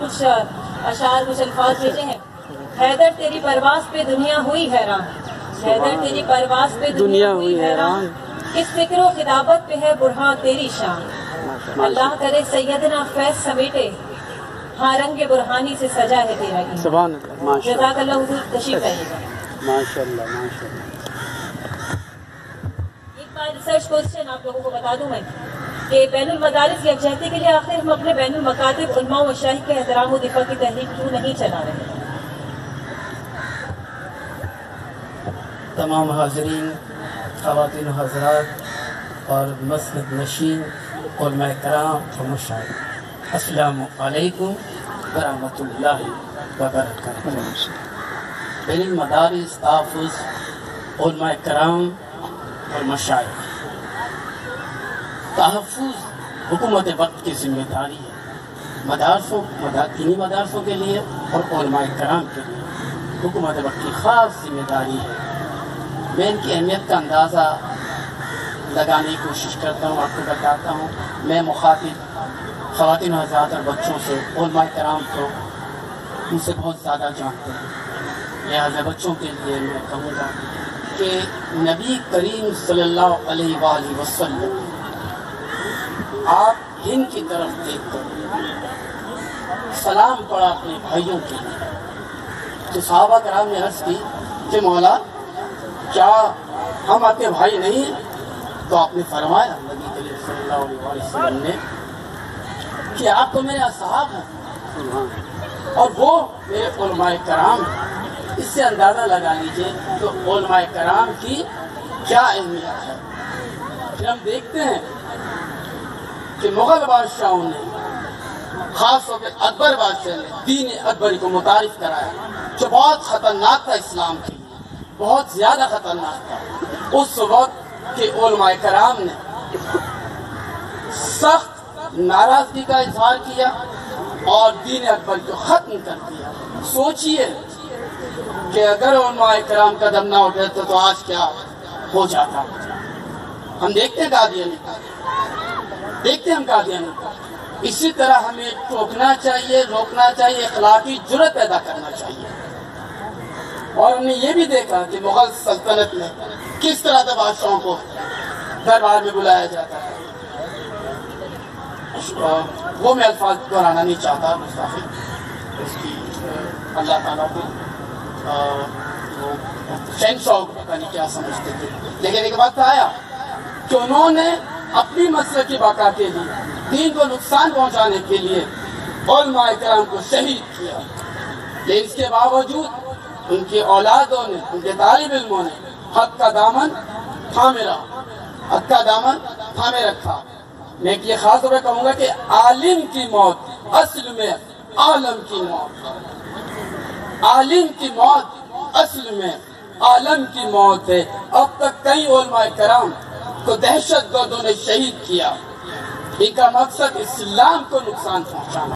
کچھ اشعار کچھ الفاظ بھیجے ہیں. حیدر تیری پرواز پہ دنیا ہوئی حیران, حیدر تیری پرواز پہ دنیا ہوئی حیران, کس فکر و خطابت پہ ہے برہاں تیری شان. اللہ کرے سیدنا فیض سمیٹے, ہاں رنگ برہانی سے سجا ہے تیرا ایمان. سبحان اللہ. جزاک اللہ حضور, تشریف لائیے گا. ماشاءاللہ ماشاءاللہ. ایک بار ریسرچ کوسچن آپ لوگوں کو بتا دوں میں کہ بین المدارس یکجہتی کے لیے آخر ہم اپنے بین المکاتب علماء و مشائخ کے احترام و دفاع کی تحریک کیوں نہیں چلا رہے ہیں؟ تمام حاضرین, خواتین و حضرات اور مسجد نشین علماء کرام اور مشائخ, السلام علیکم ورحمۃ اللہ وبرکاتہ. بین المدارس تحفظ علماء کرام اور مشائخ, تحفظ حکومت وقت کی ذمہ داری ہے, دینی مدارسوں کے لیے اور علماء کرام کے لیے حکومت وقت کی خاص ذمہ داری ہے. میں ان کی اہمیت کا اندازہ لگانے کی کوشش کرتا ہوں, آپ کو بتاتا ہوں. میں مخاطب خواتین حضرات اور بچوں سے, علماء کرام کو ان سے بہت زیادہ جانتے ہیں, لہٰذا بچوں کے لیے میں کہوں گا کہ نبی کریم صلی اللہ علیہ وآلہ وسلم آپ ہند کی طرف دیکھ کر سلام پڑھا اپنے بھائیوں کے لیے. تو صحابہ کرام نے عرض کی کہ مولا کیا ہم آپ کے بھائی نہیں ہیں؟ تو آپ نے فرمایا نبی کریم صلی اللہ علیہ وسلم نے کہ آپ تو میرے اصحاب ہیں اور وہ میرے علماء کرام ہیں. اس سے اندازہ لگا لیجئے تو علماء کرام کی کیا اہمیت ہے. پھر ہم دیکھتے ہیں کہ مغل بادشاہوں نے, خاص طور پہ اکبر بادشاہ نے دین اکبری کو متعارف کرایا, جو بہت خطرناک تھا اسلام کے لیے, بہت زیادہ خطرناک تھا. اس وقت کے علماء کرام نے سخت ناراضگی کا اظہار کیا اور دین اکبر کو ختم کر دیا. سوچئے کہ اگر علماء کرام قدم نہ اٹھاتے تو آج کیا ہو جاتا. ہم دیکھتے ہیں قادیانی کا. اسی طرح ہمیں ٹوکنا چاہیے, روکنا چاہیے, اخلاقی جرأت پیدا کرنا چاہیے. اور ہم نے یہ بھی دیکھا کہ مغل سلطنت میں کس طرح سے بادشاہوں کو دربار میں بلایا جاتا ہے. وہ میں الفاظ دہرانا نہیں چاہتا, مستعفی اس کی اللہ تعالیٰ کو شہنشاہ کو پتہ نہیں کیا سمجھتے تھے. لیکن ایک وقت آیا کہ انہوں نے اپنی مسلک کی بقا کے لیے, دین کو نقصان پہنچانے کے لیے علماء کرام کو شہید کیا. لیکن اس کے باوجود ان کی اولادوں نے, ان کے طالب علموں نے حق کا دامن تھامے رکھا. میں یہ خاص طور پہ کہوں گا کہ عالم کی موت اصل میں عالم کی موت, عالم کی موت اصل میں عالم کی موت ہے. اب تک کئی علماء کرام کو دہشت گردوں نے شہید کیا. ان کا مقصد اسلام کو نقصان پہنچانا.